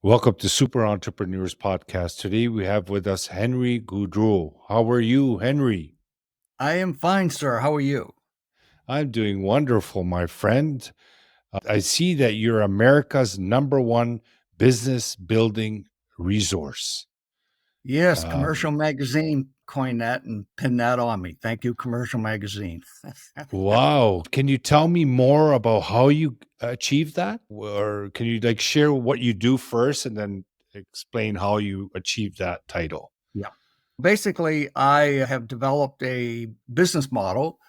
Welcome to Super Entrepreneurs Podcast. Today we have with us Henry Goudreau. How are you, Henry? I am fine, sir. How are you? I'm doing wonderful, my friend. I see that you're America's #1 business building resource. Yes, Um, Commercial Magazine coined that and pinned that on me. Thank you, Commercial Magazine. wow. Can you tell me more about how you achieved that? Or can you share what you do first and then explain how you achieved that title? Yeah. Basically, I have developed a business model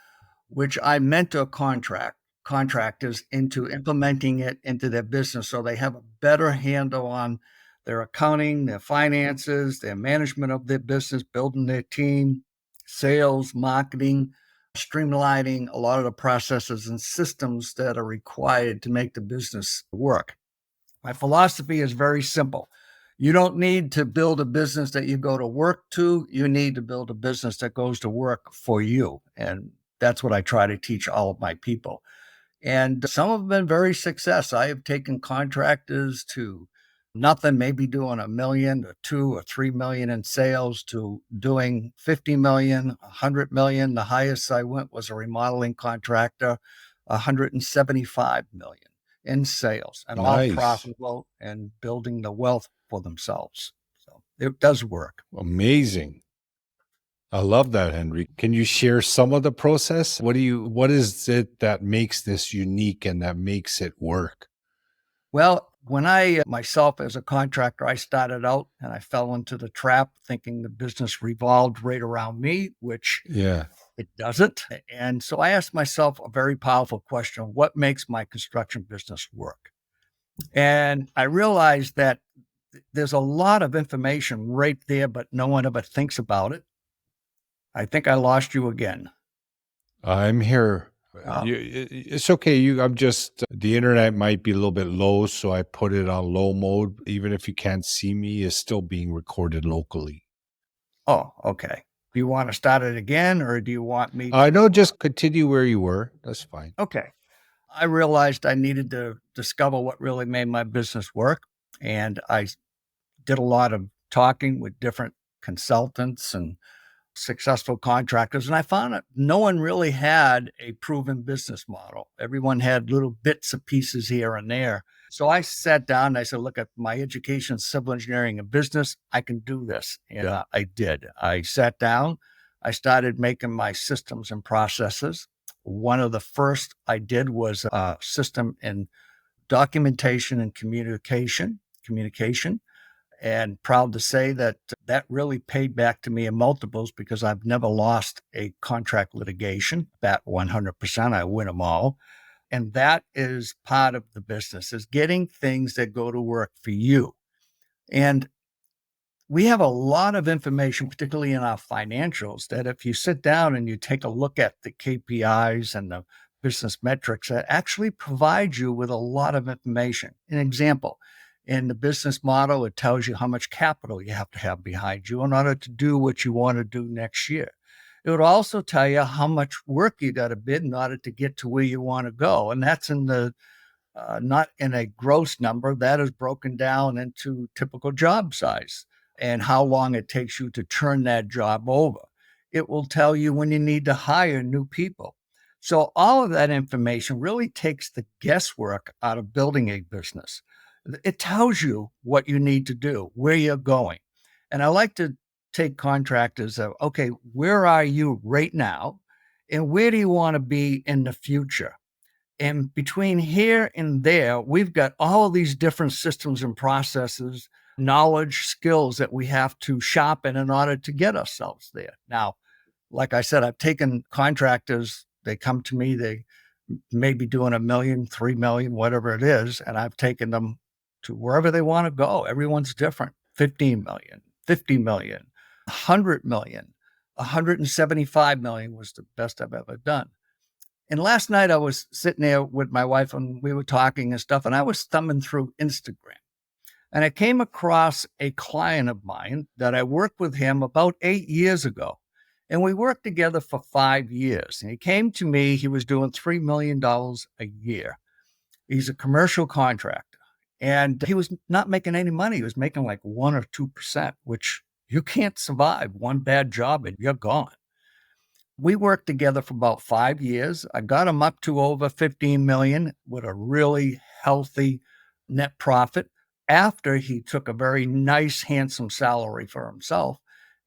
which I mentor contractors into implementing it into their business so they have a better handle on their accounting, their finances, their management of their business, building their team, sales, marketing, streamlining a lot of the processes and systems that are required to make the business work. My philosophy is very simple. You don't need to build a business that you go to work to. You need to build a business that goes to work for you. And that's what I try to teach all of my people. And some have been very successful. I have taken contractors to nothing, maybe doing $1 million or 2 or 3 million in sales to doing 50 million, 100 million. The highest I went was a remodeling contractor, 175 million in sales, and all Nice. profitable and building the wealth for themselves. So it does work. Amazing. I love that, Henry. Can you share some of the process? What is it that makes this unique and that makes it work? Well, when I myself as a contractor, I started out and I fell into the trap thinking the business revolved right around me, which Yeah. it doesn't. And so I asked myself a very powerful question: what makes my construction business work? And I realized that there's a lot of information right there, but no one ever thinks about it. I think I lost you again. I'm here. Uh, It's okay. I'm just, the internet might be a little bit low, so I put it on low mode. Even if you can't see me, it's still being recorded locally. oh, okay. Do you want to start it again or do you want me I know, to? just continue where you were. That's fine. Okay. I realized I needed to discover what really made my business work. And I did a lot of talking with different consultants and successful contractors. And I found that no one really had a proven business model. Everyone had little bits and pieces here and there. So I sat down and I said, look, at my education, civil engineering and business, I can do this. And I did. I sat down, I started making my systems and processes. One of the first I did was a system in documentation and communication. And proud to say that that really paid back to me in multiples because I've never lost a contract litigation. That 100%, I win them all. And that is part of the business, is getting things that go to work for you. And we have a lot of information, particularly in our financials, that if you sit down and you take a look at the KPIs and the business metrics, that actually provide you with a lot of information. An example, in the business model, it tells you how much capital you have to have behind you in order to do what you want to do next year. It would also tell you how much work you got to bid in order to get to where you want to go. And that's in the not in a gross number, that is broken down into typical job size and how long it takes you to turn that job over. It will tell you when you need to hire new people. So all of that information really takes the guesswork out of building a business. It tells you what you need to do, where you're going. And I like to take contractors of, okay, where are you right now? And where do you want to be in the future? And between here and there, we've got all of these different systems and processes, knowledge, skills that we have to sharpen in order to get ourselves there. Now, like I said, I've taken contractors, they come to me, they may be doing 1 million, 3 million, whatever it is, and I've taken them to wherever they want to go. Everyone's different. 15 million, 50 million, 100 million, 175 million was the best I've ever done. And last night I was sitting there with my wife and we were talking and stuff, and I was thumbing through Instagram. And I came across a client of mine that I worked with him about 8 years ago. And we worked together for 5 years. And he came to me, he was doing $3 million a year. He's a commercial contractor. And he was not making any money. He was making like 1 or 2%, which you can't survive one bad job and you're gone. We worked together for about 5 years. I got him up to over 15 million with a really healthy net profit after he took a very nice, handsome salary for himself.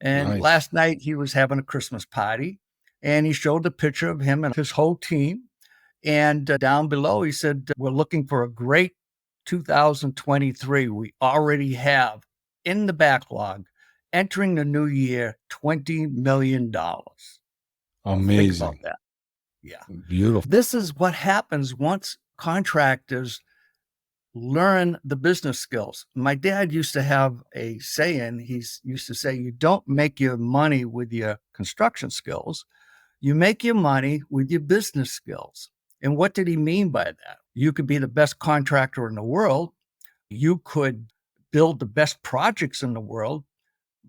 And Nice. last night he was having a Christmas party and he showed the picture of him and his whole team. And down below, he said, we're looking for a great 2023. We already have in the backlog, entering the new year, $20 million. Well, think about Amazing. that. Yeah. Beautiful. This is what happens once contractors learn the business skills. My dad used to have a saying. He used to say, you don't make your money with your construction skills. You make your money with your business skills. And what did he mean by that? You could be the best contractor in the world. You could build the best projects in the world.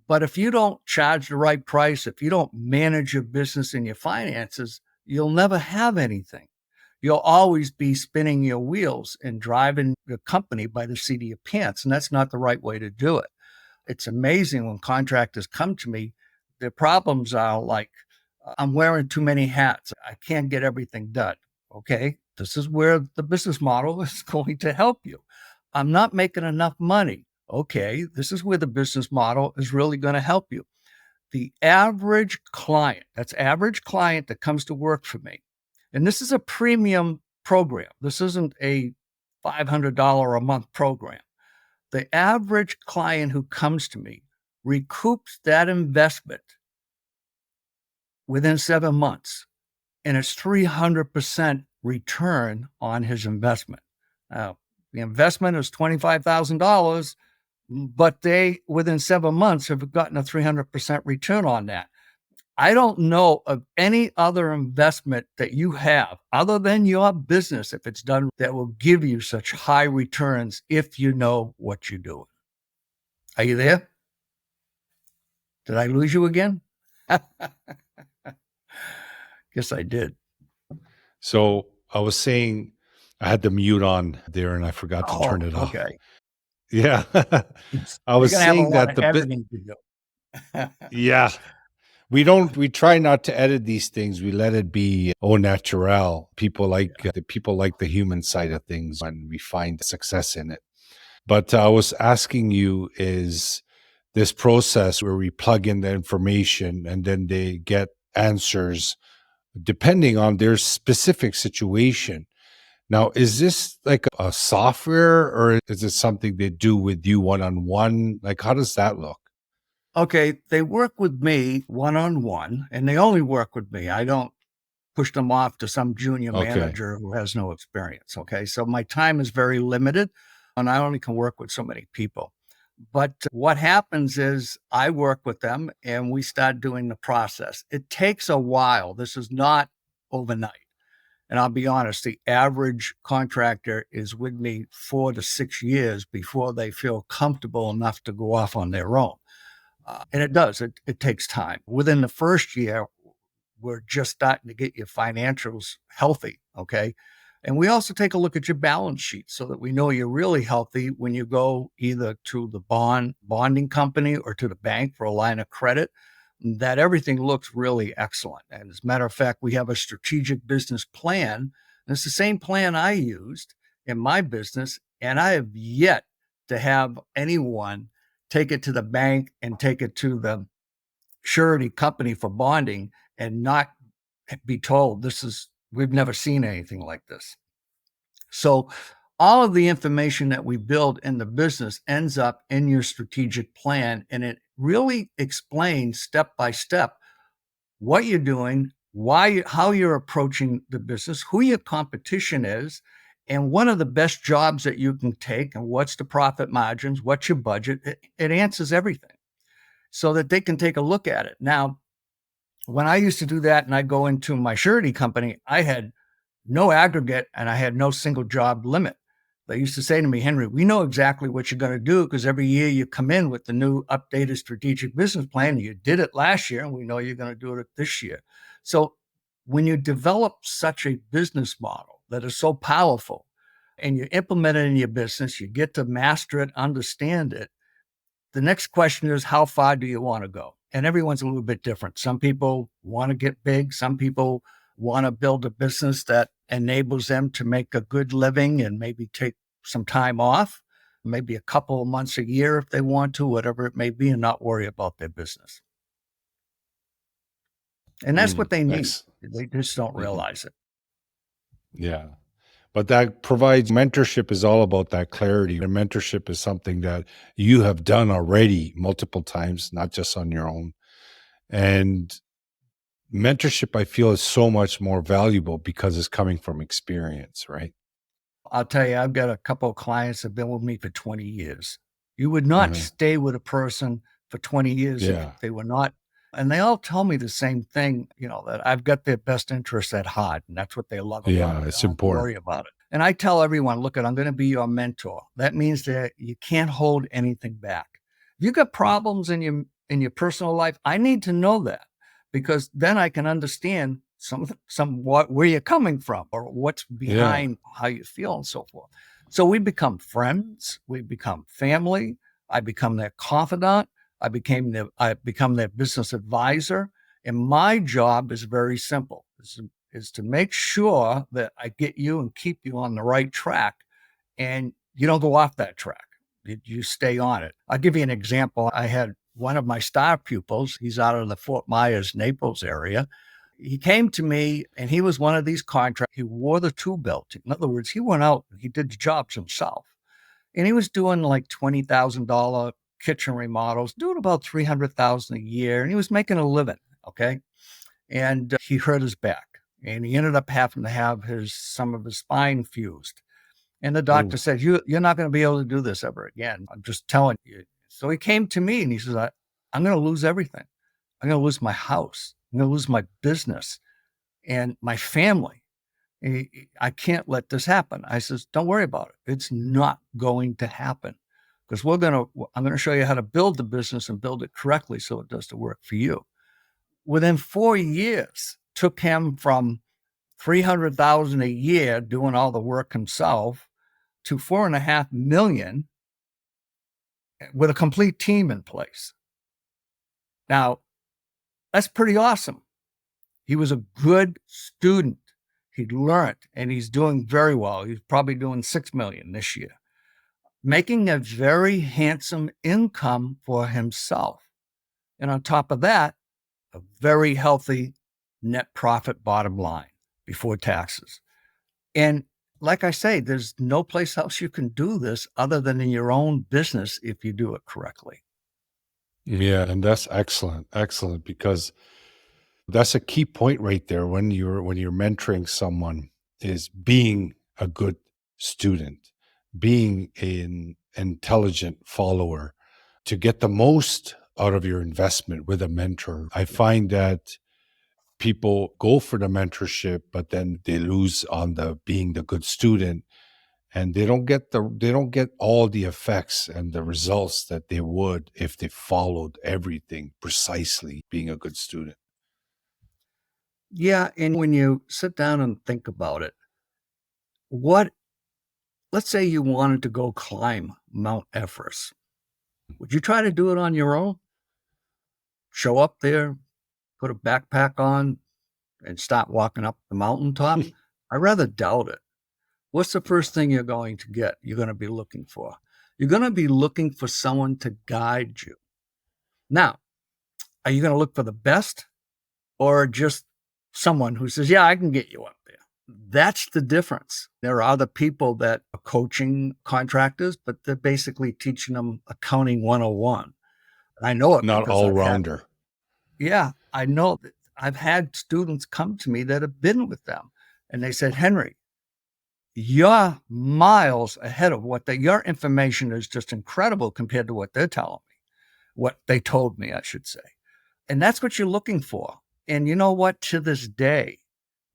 But if you don't charge the right price, if you don't manage your business and your finances, you'll never have anything. You'll always be spinning your wheels and driving your company by the seat of your pants. And that's not the right way to do it. It's amazing when contractors come to me, their problems are like, I'm wearing too many hats. I can't get everything done. Okay. This is where the business model is going to help you. I'm not making enough money. Okay. This is where the business model is really going to help you. The average client, that's average client that comes to work for me. And this is a premium program. This isn't a $500 a month program. The average client who comes to me recoups that investment within 7 months, and it's 300% return on his investment. Now, the investment is $25,000, but they, within 7 months, have gotten a 300% return on that. I don't know of any other investment that you have other than your business, if it's done, that will give you such high returns if you know what you're doing. Are you there? Did I lose you again? Guess I did. So I was saying I had the mute on there and I forgot to turn Oh, it off. okay. Yeah. I You're was going to have a saying lot that of editing to do. yeah, we try not to edit these things. We let it be au naturel. People like the human side of things and we find success in it. But I was asking you, is this process where we plug in the information and then they get answers depending on their specific situation. Now, is this like a software or is it something they do with you one on one? Like, how does that look? Okay, they work with me one-on-one, and they only work with me. I don't push them off to some junior Okay. manager who has no experience. Okay, so my time is very limited, and I only can work with so many people. But what happens is I work with them and we start doing the process. It takes a while. This is not overnight. And I'll be honest, the average contractor is with me 4 to 6 years before they feel comfortable enough to go off on their own. And it does, it takes time. Within the first year, we're just starting to get your financials healthy. Okay. And we also take a look at your balance sheet so that we know you're really healthy when you go either to the bonding company or to the bank for a line of credit, that everything looks really excellent. And as a matter of fact, we have a strategic business plan. And it's the same plan I used in my business. And I have yet to have anyone take it to the bank and take it to the surety company for bonding and not be told we've never seen anything like this. So all of the information that we build in the business ends up in your strategic plan, and it really explains step by step what you're doing, how you're approaching the business, who your competition is, and what are the best jobs that you can take, and what's the profit margins, what's your budget. It answers everything so that they can take a look at it. Now, when I used to do that and I go into my surety company, I had no aggregate, and I had no single job limit. They used to say to me, Henry, we know exactly what you're going to do because every year you come in with the new updated strategic business plan. You did it last year, and we know you're going to do it this year. So when you develop such a business model that is so powerful and you implement it in your business, you get to master it, understand it. The next question is, how far do you want to go? And everyone's a little bit different. Some people want to get big. Some people want to build a business that enables them to make a good living and maybe take some time off, maybe a couple of months a year if they want to, whatever it may be, and not worry about their business. And that's what they need. They just don't realize it. Yeah. But that provides mentorship is all about that clarity. And mentorship is something that you have done already multiple times, not just on your own. And mentorship, I feel, is so much more valuable because it's coming from experience, right? I'll tell you, I've got a couple of clients that have been with me for 20 years. You would not stay with a person for 20 years if they were not. And they all tell me the same thing, that I've got their best interests at heart. And that's what they love about it. It's They don't important. worry about it. And I tell everyone, look, I'm going to be your mentor. That means that you can't hold anything back. If you've got problems in your personal life, I need to know that, because then I can understand where you're coming from or what's behind how you feel and so forth. So we become friends, we become family. I become their confidant. I become their business advisor. And my job is very simple, is to make sure that I get you and keep you on the right track, and you don't go off that track. You stay on it. I'll give you an example. I had one of my star pupils. He's out of the Fort Myers, Naples area. He came to me, and he was one of these contractors. He wore the tool belt. In other words, he went out and he did the jobs himself. And he was doing like $20,000 kitchen remodels, doing about $300,000 a year. And he was making a living. Okay. And he hurt his back, and he ended up having to have some of his spine fused. And the doctor said, you're not going to be able to do this ever again. I'm just telling you. So he came to me and he says, I'm going to lose everything. I'm going to lose my house. I'm going to lose my business and my family. I can't let this happen. I says, don't worry about it. It's not going to happen, because I'm going to show you how to build the business and build it correctly so it does the work for you. Within 4 years, took him from $300,000 a year doing all the work himself to $4.5 million with a complete team in place. Now, that's pretty awesome. He was a good student. He'd learned, and he's doing very well. He's probably doing $6 million this year, making a very handsome income for himself. And on top of that, a very healthy net profit bottom line before taxes. And like I say, there's no place else you can do this other than in your own business if you do it correctly. Yeah, and that's excellent, because that's a key point right there when you're mentoring someone, is being a good student, being an intelligent follower to get the most out of your investment with a mentor. I find that people go for the mentorship, but then they lose on the being the good student, and they don't get all the effects and the results that they would if they followed everything precisely, being a good student. Yeah, and when you sit down and think about it, let's say you wanted to go climb Mount Everest. Would you try to do it on your own? Show up there, put a backpack on, and start walking up the mountaintop? I rather doubt it. What's the first thing you're going to get? You're going to be looking for. You're going to be looking for someone to guide you. Now, are you going to look for the best, or just someone who says, yeah, I can get you up there? That's the difference. There are other people that are coaching contractors, but they're basically teaching them accounting 101. I know it Not because all rounder. I know that I've had students come to me that have been with them, and they said, Henry, you're miles ahead of your information is just incredible compared to what they're telling me, what they told me, I should say. And that's what you're looking for. And you know what? To this day,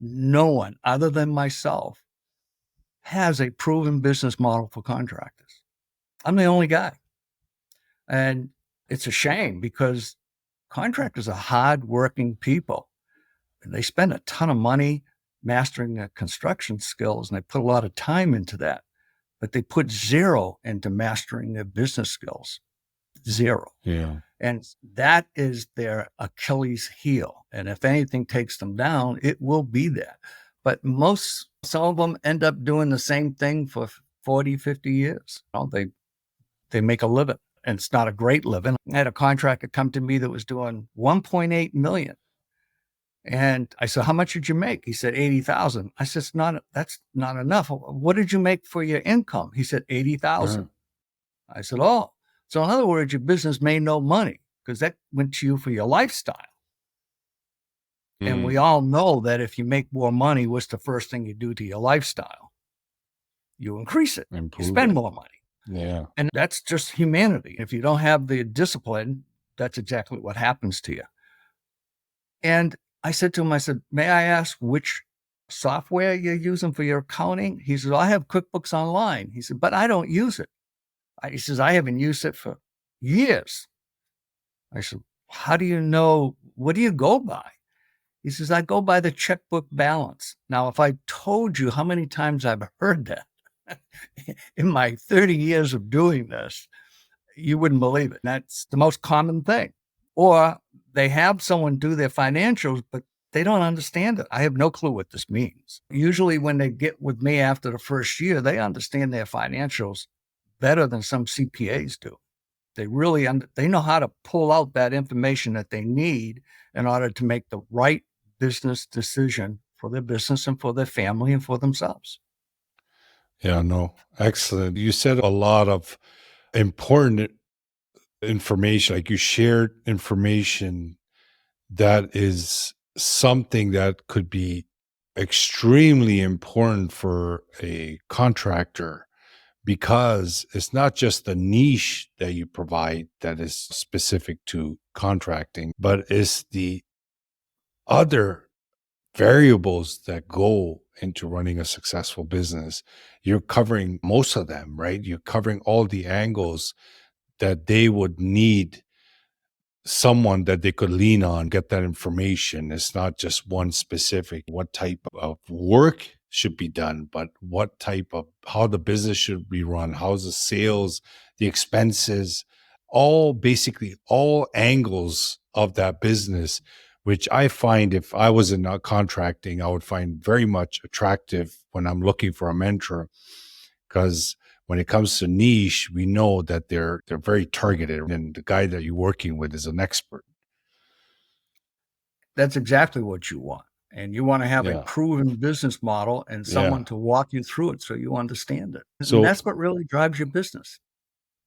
no one other than myself has a proven business model for contractors. I'm the only guy. And it's a shame because contractors are hardworking people. And they spend a ton of money mastering their construction skills, and they put a lot of time into that. But they put zero into mastering their business skills. Zero. Yeah. And that is their Achilles heel. And if anything takes them down, it will be that. But some of them end up doing the same thing for 40, 50 years. They make a living, and it's not a great living. I had a contractor come to me that was doing 1.8 million. And I said, how much did you make? He said, 80,000. I said, that's not enough. What did you make for your income? He said, 80,000. I said, oh, so in other words, your business made no money because that went to you for your lifestyle. And we all know that if you make more money, what's the first thing you do to your lifestyle? You increase it. You spend more money. Yeah. And that's just humanity. If you don't have the discipline, that's exactly what happens to you. And I said to him, I said, may I ask which software you're using for your accounting? He said, I have QuickBooks Online. He said, but I don't use it. He says, I haven't used it for years. I said, how do you know? What do you go by? He says, I go by the checkbook balance. Now, if I told you how many times I've heard that in my 30 years of doing this, you wouldn't believe it. That's the most common thing. Or they have someone do their financials, but they don't understand it. I have no clue what this means. Usually when they get with me after the first year, they understand their financials better than some CPAs do. They really they know how to pull out that information that they need in order to make the right business decision for their business and for their family and for themselves. Yeah, no, excellent. You said a lot of important information, like you shared information that is something that could be extremely important for a contractor, because it's not just the niche that you provide that is specific to contracting, but it's the other variables that go into running a successful business. You're covering most of them, right? You're covering all the angles that they would need someone that they could lean on, get that information. It's not just one specific, what type of work should be done, but what type of, how the business should be run, how's the sales, the expenses, basically all angles of that business, which I find, if I was in contracting, I would find very much attractive when I'm looking for a mentor, because when it comes to niche, we know that they're very targeted, and the guy that you're working with is an expert. That's exactly what you want. And you want to have a Yeah. proven business model and someone Yeah. to walk you through it so you understand it. And So, that's what really drives your business.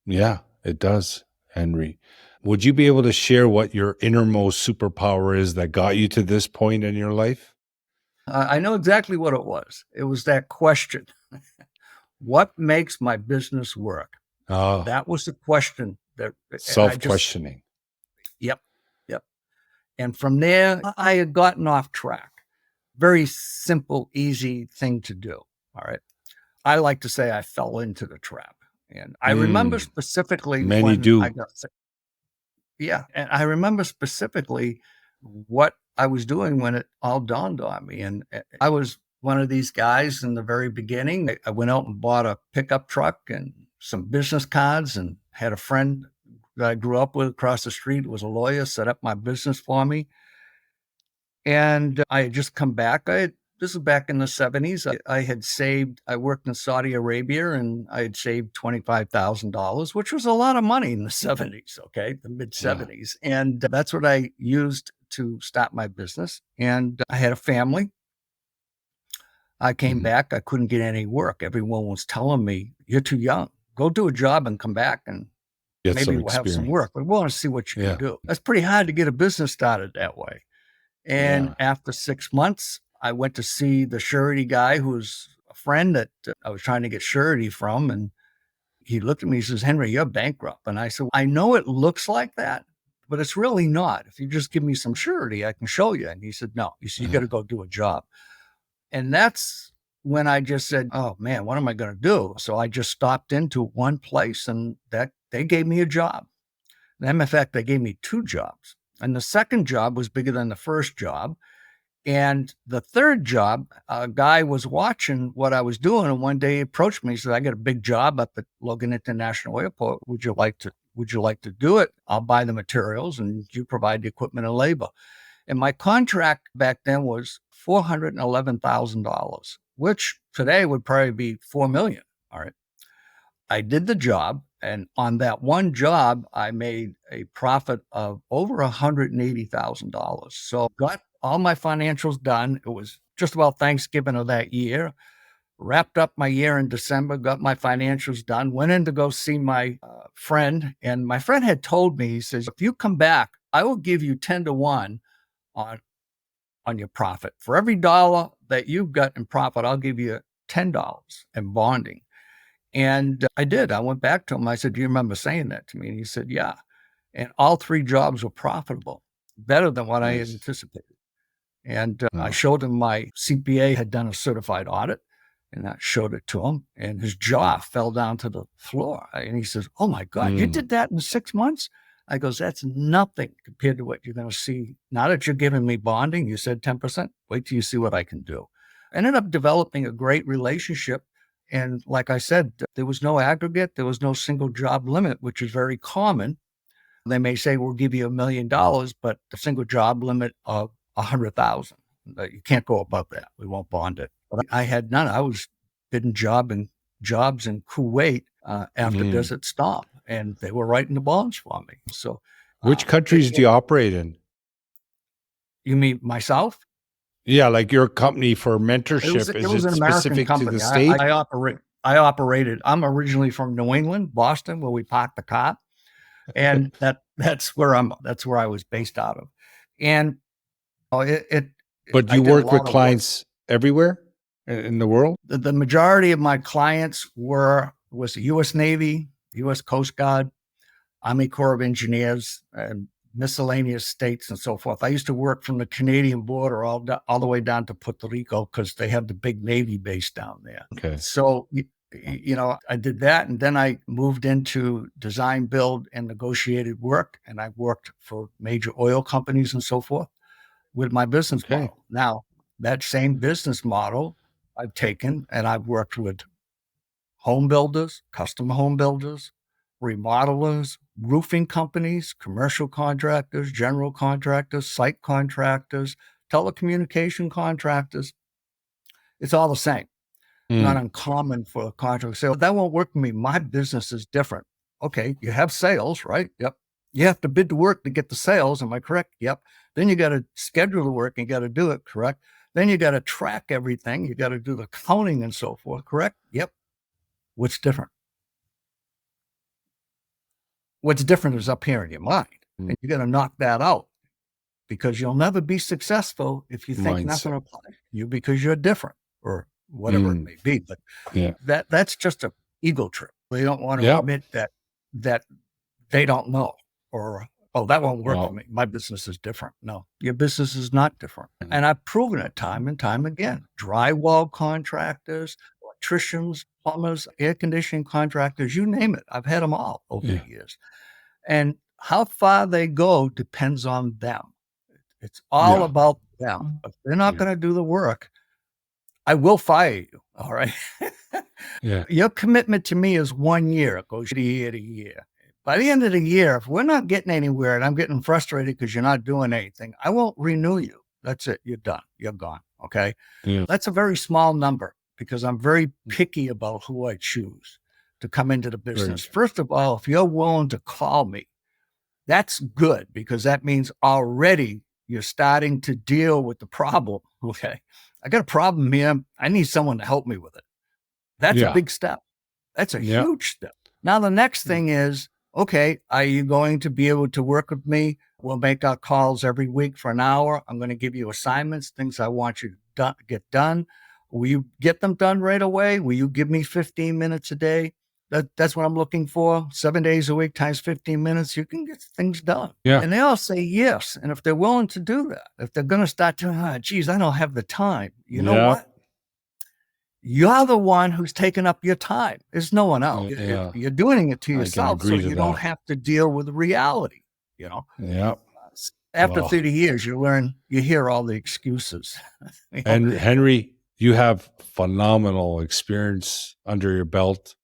yeah, it does, Henry. Would you be able to share what your innermost superpower is that got you to this point in your life? I know exactly what it was. It was that question. What makes my business work? Oh, That was the question that I just, self-questioning. yep, yep. And from there, I had gotten off track. Very simple, easy thing to do. All right. I like to say I fell into the trap. And I remember specifically Many when I do. got sick. Yeah. And I remember specifically what I was doing when it all dawned on me. And I was one of these guys in the very beginning. I went out and bought a pickup truck and some business cards, and had a friend that I grew up with across the street, was a lawyer, set up my business for me. And I had just come back. This is back in the 70s. I had saved, I worked in Saudi Arabia, and I had saved $25,000, which was a lot of money in the 70s, okay, the mid 70s. And that's what I used to start my business. And I had a family. I came back. I couldn't get any work. Everyone was telling me, you're too young. Go do a job and come back, and Get maybe some we'll have some experience. work. We want to see what you Yeah. can do. That's pretty hard to get a business started that way. And Yeah. after 6 months, I went to see the surety guy, who's a friend that I was trying to get surety from. And he looked at me, he says, Henry, you're bankrupt. And I said, I know it looks like that, but it's really not. If you just give me some surety, I can show you. And he said, no, you got to go do a job. And that's when I just said, oh man, what am I going to do? So I just stopped into one place and that they gave me a job. In fact, they gave me 2 jobs. And the second job was bigger than the first job. And the third job, a guy was watching what I was doing, and one day he approached me. He said, "I got a big job up at Logan International Airport. Would you like to do it? I'll buy the materials, and you provide the equipment and labor." And my contract back then was $411,000, which today would probably be $4 million. All right. I did the job, and on that one job, I made a profit of over $180,000. So got all my financials done. It was just about Thanksgiving of that year. Wrapped up my year in December, got my financials done, went in to go see my friend. And my friend had told me, he says, if you come back, I will give you 10 to 1 on your profit. For every dollar that you've got in profit, I'll give you $10 in bonding. And I did. I went back to him. I said, do you remember saying that to me? And he said, yeah. And all 3 jobs were profitable, better than what I had anticipated. And I showed him my CPA had done a certified audit, and I showed it to him, and his jaw fell down to the floor. And he says, oh my God, you did that in 6 months? I goes, that's nothing compared to what you're going to see. Now that you're giving me bonding, you said 10%, wait till you see what I can do. I ended up developing a great relationship. And like I said, there was no aggregate. There was no single job limit, which is very common. They may say, we'll give you $1 million, but the single job limit of 100,000. You can't go above that. We won't bond it. But I had none. I was bidding jobs in Kuwait after Desert Storm, and they were writing the bonds for me. So, which countries do you operate in? You mean myself? Yeah, like your company for mentorship. It was an American company. To the state? I operated. I'm originally from New England, Boston, where we parked the car, and that's where I was based out of. And But you work with clients everywhere in the world? The majority of my clients was the U.S. Navy, U.S. Coast Guard, Army Corps of Engineers, and miscellaneous states and so forth. I used to work from the Canadian border all the way down to Puerto Rico because they have the big Navy base down there. Okay. So, I did that, and then I moved into design, build, and negotiated work, and I worked for major oil companies and so forth with my business model. Now, that same business model I've taken, and I've worked with home builders, custom home builders, remodelers, roofing companies, commercial contractors, general contractors, site contractors, telecommunication contractors. It's all the same. Not uncommon for a contractor to say, that won't work for me. My business is different. Okay, you have sales, right? Yep. You have to bid the work to get the sales. Am I correct? Yep. Then you got to schedule the work and you got to do it, correct? Then you got to track everything. You got to do the counting and so forth, correct? Yep. What's different? What's different is up here in your mind. And you got to knock that out, because you'll never be successful if you think nothing applies to you because you're different or whatever it may be. But that's just an ego trip. They don't want to admit that they don't know, or, oh, that won't work for me. My business is different. No, your business is not different. And I've proven it time and time again. Drywall contractors, electricians, plumbers, air conditioning contractors, you name it. I've had them all over the years. And how far they go depends on them. It's all about them. If they're not going to do the work, I will fire you. All right. Your commitment to me is 1 year. It goes year to year. By the end of the year, if we're not getting anywhere and I'm getting frustrated because you're not doing anything, I won't renew you. That's it. You're done. You're gone. Okay. That's a very small number, because I'm very picky about who I choose to come into the business. First of all, if you're willing to call me, that's good, because that means already you're starting to deal with the problem. Okay. I got a problem here. I need someone to help me with it. That's a big step. That's a huge step. Now, the next thing is, okay, are you going to be able to work with me? We'll make our calls every week for an hour. I'm going to give you assignments, things I want you to get done. Will you get them done right away? Will you give me 15 minutes a day? That's what I'm looking for. 7 days a week times 15 minutes, you can get things done. And they all say yes. And if they're willing to do that, if they're going to start to, geez, I don't have the time. You know what? you're the one who's taking up your time. There's no one else. Yeah, You're doing it to I can yourself, so agree to you don't that. have to deal with reality. Yeah. After Well, 30 years, you hear all the excuses. and Henry, you have phenomenal experience under your belt.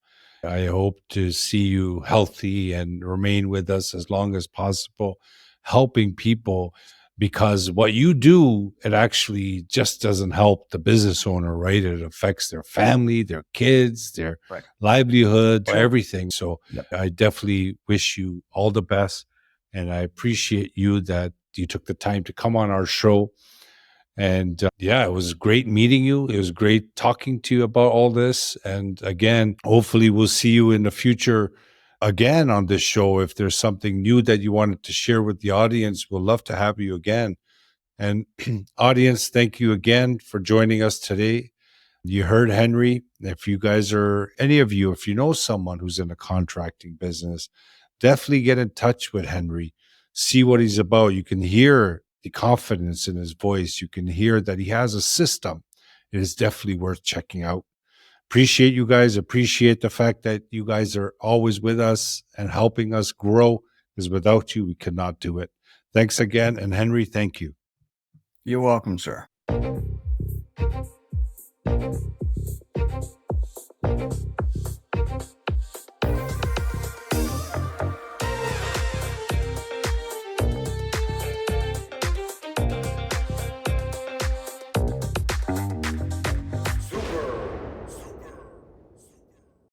I hope to see you healthy and remain with us as long as possible, helping people, because what you do, it actually just doesn't help the business owner, right? It affects their family, their kids, their Right. livelihood, Sure. everything. So Yep. I definitely wish you all the best. And I appreciate you that you took the time to come on our show. And yeah, it was great meeting you. It was great talking to you about all this. And again, hopefully we'll see you in the future again on this show. If there's something new that you wanted to share with the audience, we'll love to have you again. And audience, thank you again for joining us today. You heard Henry. If you guys are, any of you, if you know someone who's in the contracting business, definitely get in touch with Henry. See what he's about. You can hear the confidence in his voice. You can hear that he has a system. It is definitely worth checking out. Appreciate you guys. Appreciate the fact that you guys are always with us and helping us grow, because without you, we could not do it. Thanks again. And Henry, thank you. You're welcome, sir.